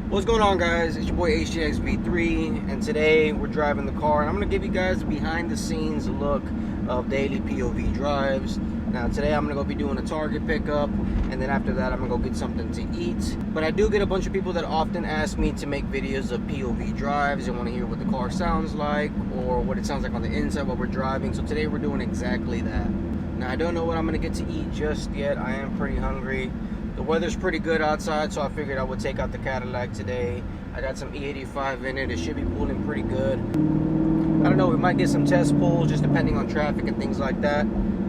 What's going on, guys? It's your boy Ctsv, and today we're driving the car, and I'm going to give you guys a behind the scenes look of daily POV drives. Now today I'm going to go be doing a Target pickup, and then after that I'm going to go get something to eat. But I do get a bunch of people that often ask me to make videos of POV drives. They want to hear what the car sounds like or what it sounds like on the inside while we're driving. So today we're doing exactly that. Now I don't know what I'm going to get to eat just yet. I am pretty hungry. The weather's pretty good outside, so I figured I would take out the Cadillac today. I got some E85 in it. It should be pulling pretty good. I don't know, we might get some test pulls just depending on traffic and things like that.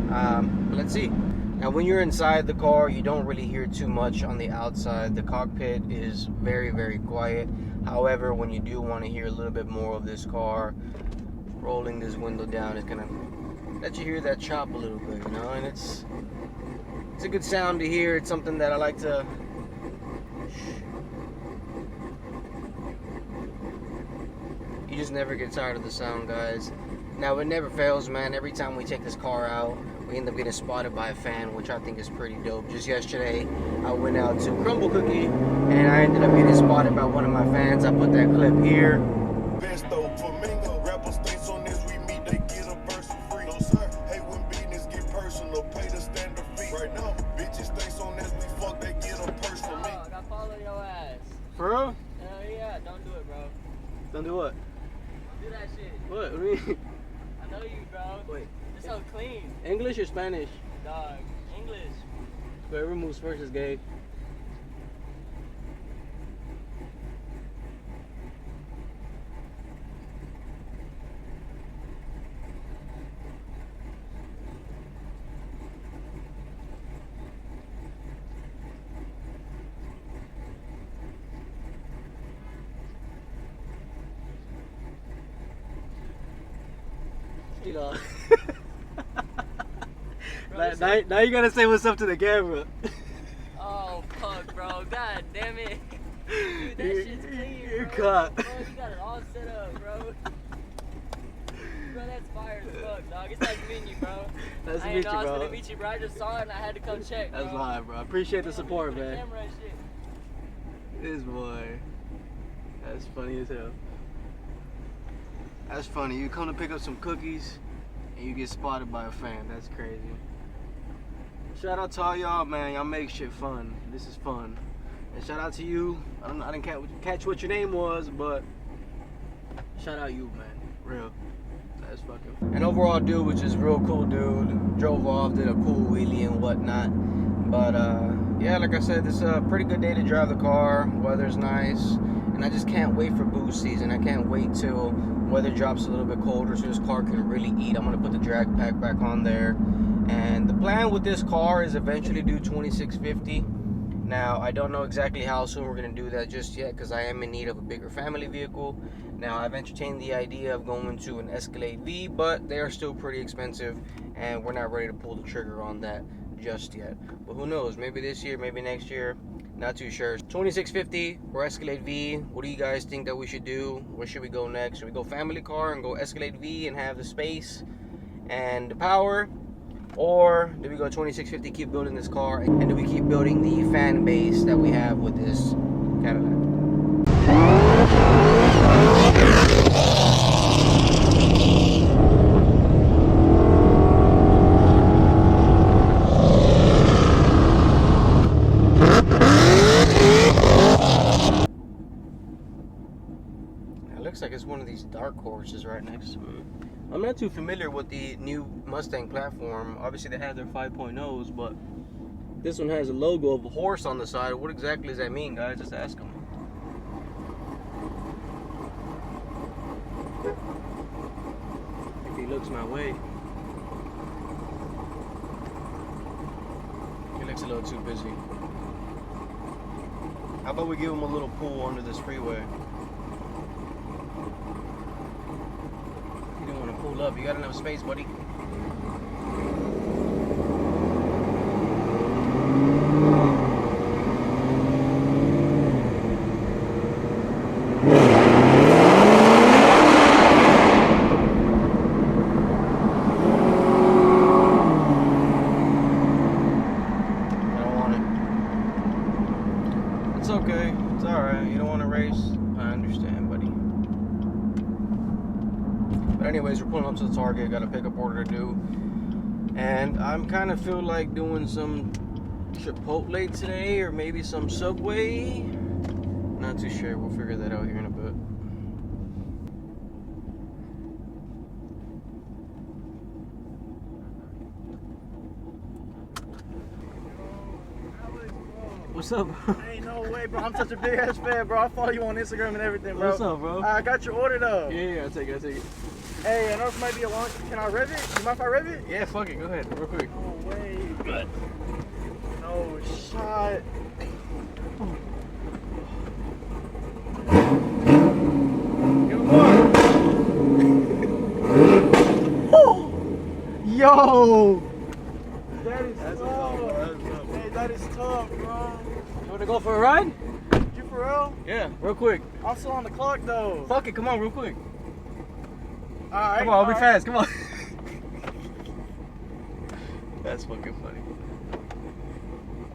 But let's see. Now when you're inside the car, you don't really hear too much on the outside. The cockpit is very, very quiet. However, when you do want to hear a little bit more of this car, rolling this window down is gonna let you hear that chop a little bit, you know, and it's a good sound to hear. It's something that I like to you just never get tired of the sound, guys. Now it never fails, man. Every time we take this car out, we end up getting spotted by a fan, which I think is pretty dope. Just yesterday I went out to Crumble Cookie and I ended up getting spotted by one of my fans. I put that clip here. For real? Yeah, don't do it, bro. Don't do what? Don't do that shit. What? What do you mean? I know you, bro. Wait. You're so clean. English or Spanish? Dog. English. Whoever moves first is gay. You know. now you gotta say what's up to the camera. Oh, fuck, bro. God damn it. Dude, that shit's clean, You're bro. caught. Bro, you got it all set up, bro. Bro, that's fire as fuck, dog. It's nice meeting you, bro. Nice to I meet didn't you, know I was bro. gonna meet you, bro. I just saw it and I had to come check, bro. That's live, bro. I appreciate the support, The man. camera and shit. This boy. That's funny as hell. That's funny. You come to pick up some cookies and you get spotted by a fan. That's crazy. Shout out to all y'all, man. Y'all make shit fun. This is fun. And shout out to you. I didn't catch what your name was, but shout out you, man. Real. That's fucking. And overall, dude was just real cool, dude. Drove off, did a cool wheelie and whatnot. But yeah, like I said, this is a pretty good day to drive the car. Weather's nice, and I just can't wait for boost season. I can't wait till weather drops a little bit colder so this car can really eat. I'm gonna put the drag pack back on there, and the plan with this car is eventually do 2650. Now I don't know exactly how soon we're gonna do that just yet, because I am in need of a bigger family vehicle. Now I've entertained the idea of going to an Escalade V, but they are still pretty expensive and we're not ready to pull the trigger on that just yet. But who knows, maybe this year, maybe next year, not too sure. 2650 or Escalade V, what do you guys think that we should do? Where should we go next? Should we go family car and go Escalade V and have the space and the power? Or do we go 2650, keep building this car, and do we keep building the fan base that we have with this Cadillac? Looks like it's one of these dark horses right next to me. I'm not too familiar with the new Mustang platform. Obviously they have their 5.0s, but this one has a logo of a horse on the side. What exactly does that mean, guys? Just ask them. If he looks my way. He looks a little too busy. How about we give him a little pull under this freeway? Pull up. You got enough space, buddy? anyways, we're pulling up to the Target. Got a pickup order to do. And I'm kind of feel like doing some Chipotle today, or maybe some Subway. Not too sure. We'll figure that out here in a bit. What's up, bro? Ain't no way, bro. I'm such a big ass fan, bro. I follow you on Instagram and everything, bro. What's up, bro? I got your order though. Yeah, I'll take it. Hey, I know this might be a long. Can I rev it? You mind if I rev it? Yeah, fuck it. Go ahead, real quick. No way. Good. No shot. Give me more. Yo. That is tough. Hey, that is tough, bro. You want to go for a ride? You for real? Yeah, real quick. I'm still on the clock though. Fuck it, come on, real quick. Alright. Come on, I'll be fast, come on. That's fucking funny.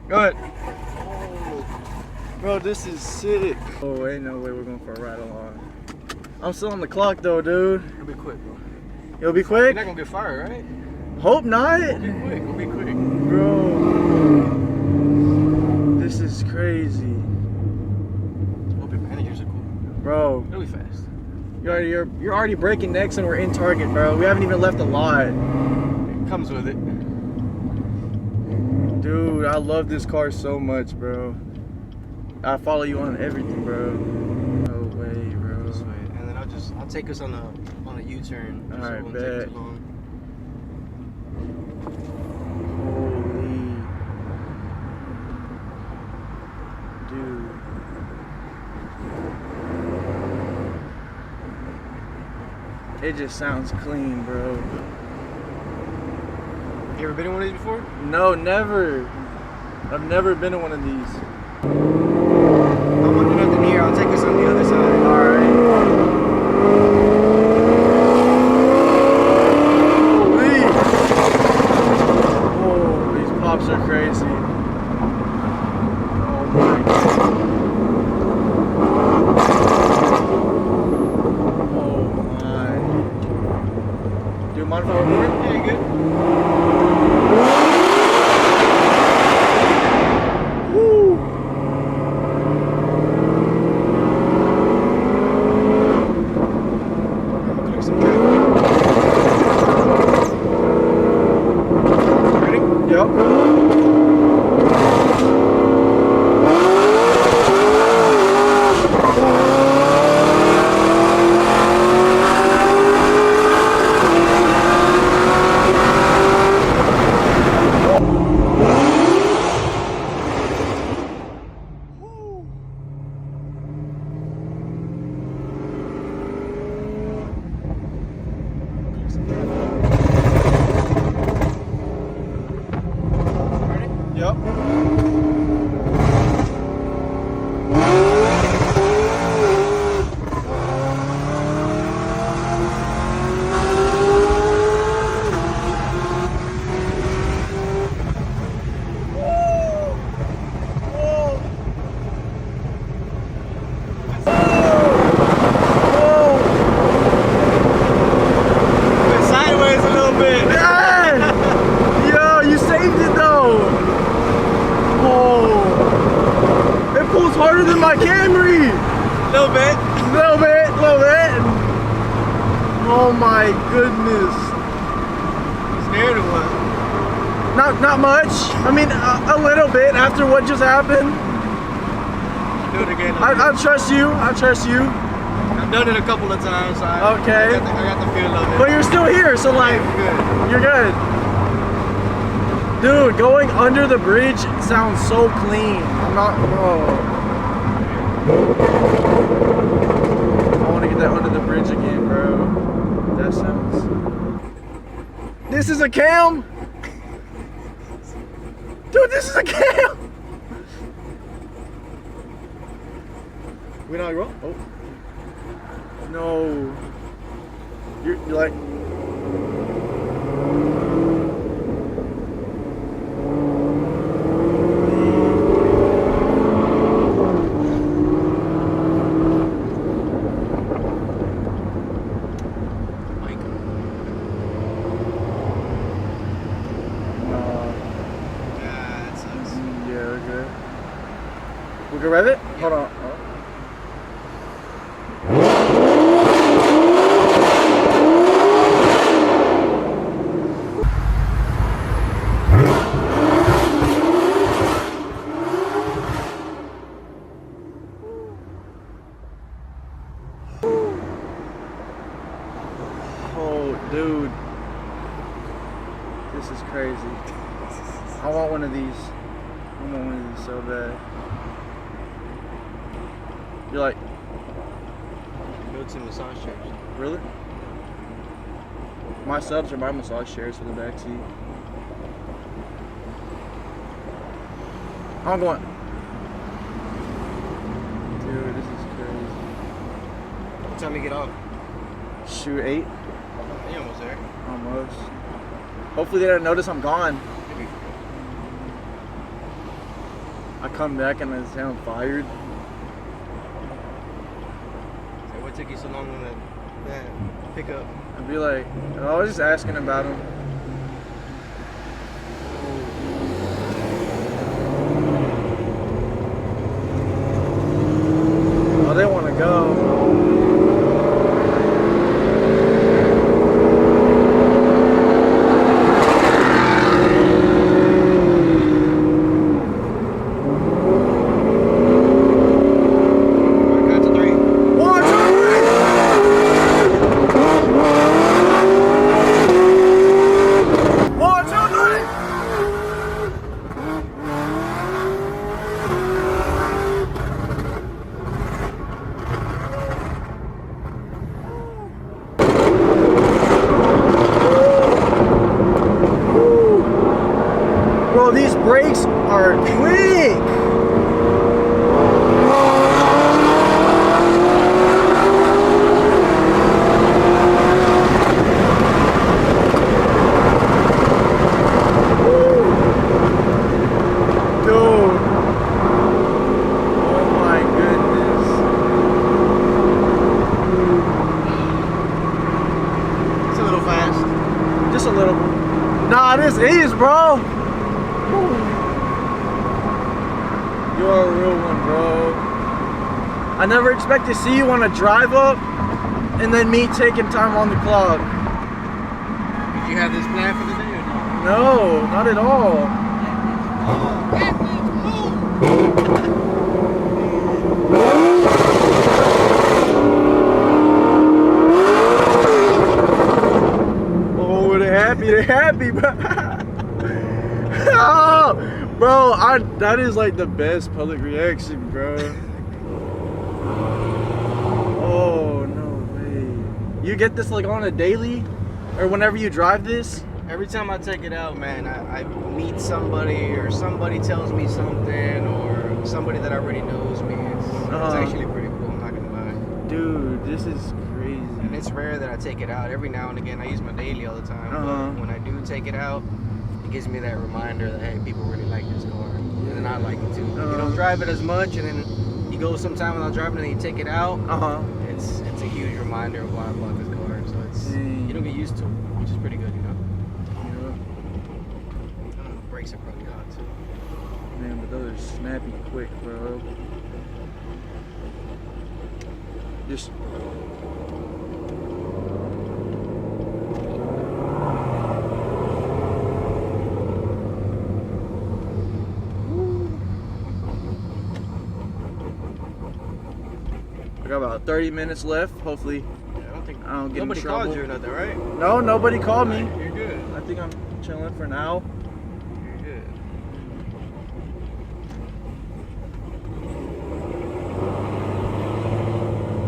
Go ahead. Oh, bro, this is sick. Oh, ain't no way we're going for a ride along. I'm still on the clock though, dude. It'll be quick, bro. It'll be You're quick? not gonna get fired, right? Hope not. It'll be quick, it'll be quick. Bro. This is crazy. Hope your managers are cool. Bro, It'll be fast. you're already breaking necks and we're in Target, bro. We haven't even left the lot. It comes with it. Dude, I love this car so much, bro. I follow you on everything, bro. No way, bro. This way. And then I'll take us on a U-turn. So Alright, it won't take bet. too long. Holy. Dude. It just sounds clean, bro. You ever been in one of these before? No, never. I've never been in one of these. I'm gonna do nothing here. I'll take us on the other side. Alright. Holy. Oh, these pops are crazy. Oh my god. Oh my. Do you mind if I record? Yeah, you good? Woo. Ready? Yep. Yep. Went sideways a little bit. Yo, you saved it though. Oh, it pulls harder than my Camry. Little bit. Little bit. Oh my goodness. Scared of what? Not much. I mean, a little bit after what just happened. Do it again. I trust you. I trust you. I've done it a couple of times. So Okay. I got the feel of it. But you're still here, so like, good. you're good. Dude, going under the bridge sounds so clean. I'm not, bro. I want to get that under the bridge again, bro. That sounds. This is a cam? Dude, this is a cam! We not roll? Oh. No. You're like. Mike. Dude. This is crazy. I want one of these. I want one of these so bad. You're like, Built-in massage chairs. really? My subs are my massage chairs for the back seat. I'm going. Dude, this is crazy. What time you get off? Shoot, 8. You almost there. Almost. Hopefully they don't notice I'm gone. Maybe. I come back and I say I'm fired. So what took you so long on that pickup? I'd be like, I was just asking about him. Oh, they want to go. Bro, these brakes are quick. Dude. Oh my goodness. It's a little fast. Just a little. Nah, this is, bro. You're a real one, bro. I never expect to see you on a drive up and then me taking time on the clock. Did you have this plan for the day or not? No, not at all. Oh, they're happy, bro. Oh, bro, that is like the best public reaction, bro. Oh, no way. You get this like on a daily or whenever you drive this? Every time I take it out, man, I meet somebody or somebody tells me something or somebody that already knows me. It's actually pretty cool, I'm not gonna lie. Dude, this is crazy. And it's rare that I take it out. Every now and again, I use my daily all the time. But when I do take it out, it gives me that reminder that, hey, people really like this car. And then I like it too. You don't drive it as much, and then you go sometime without driving and then you take it out. It's a huge reminder of why I bought this car. So it's you don't get used to it, which is pretty good, you know? The brakes are probably hot too. Man, but those are snappy quick, bro. Just I got about 30 minutes left. Hopefully, I don't get Nobody in trouble. called you or nothing, right? No, nobody called me. You're good. I think I'm chilling for now. You're good.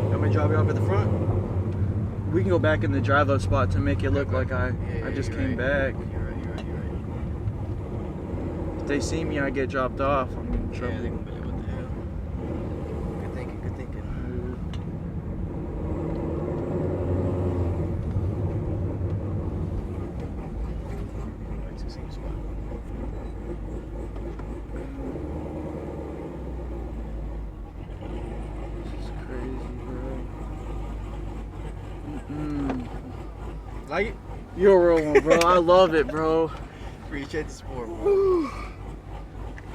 Want me to drop you off at the front? We can go back in the drive-up spot to make it look like I just came back. You're right. If they see me, I get dropped off. I'm in trouble. Yeah, they gonna be like, what the hell? Good thinking. Back to the same spot. This is crazy, bro. Like it? You're a real one, bro. I love it, bro. Appreciate the support, bro.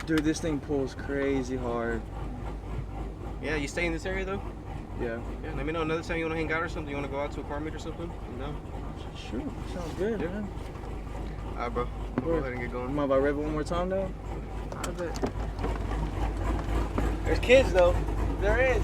Dude, this thing pulls crazy hard. Yeah, you stay in this area though? Yeah. Yeah, let me know another time you want to hang out or something. You want to go out to a car meet or something? No. Sure. Sounds good, man. Alright, bro. Go ahead and get going. I'm about rev one more time, though. I bet. There's kids though. There is.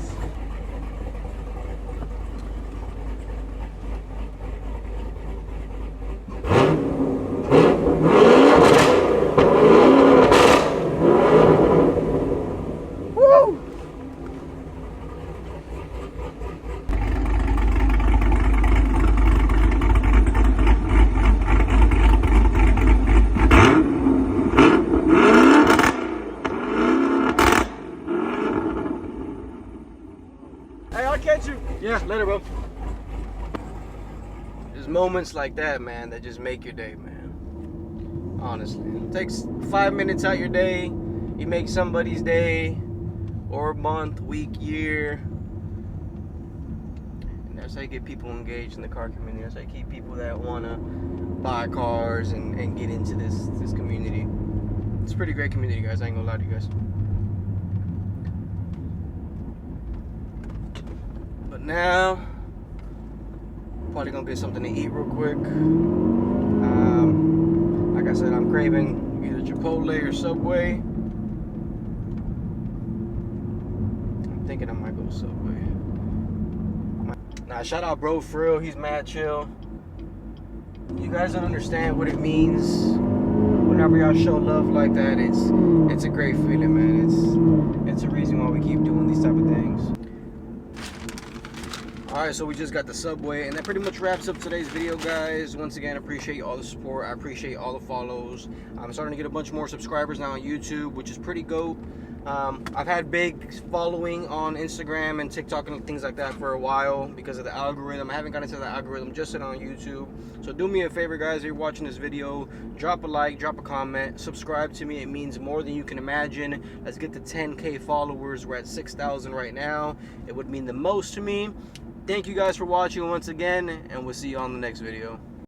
Hey, I'll catch you. Yeah, later, bro. There's moments like that, man, that just make your day, man. Honestly. It takes 5 minutes out your day. You make somebody's day, or month, week, year. And that's how you get people engaged in the car community. That's how you keep people that want to buy cars and get into this community. It's a pretty great community, guys. I ain't gonna lie to you guys. But now, probably gonna get something to eat real quick. Like I said, I'm craving either Chipotle or Subway. I'm thinking I might go Subway. Nah, shout out bro for real. He's mad chill. You guys don't understand what it means whenever y'all show love like that. It's a great feeling, man. It's a reason why we keep doing these type of things. Alright, so we just got the Subway, and that pretty much wraps up today's video, guys. Once again, I appreciate all the support. I appreciate all the follows. I'm starting to get a bunch more subscribers now on YouTube, which is pretty dope. I've had big following on Instagram and TikTok and things like that for a while because of the algorithm. I haven't gotten into the algorithm just yet on YouTube. So do me a favor, guys, if you're watching this video, drop a like, drop a comment, subscribe to me. It means more than you can imagine. Let's get to 10K followers. We're at 6,000 right now. It would mean the most to me. Thank you guys for watching once again, and we'll see you on the next video.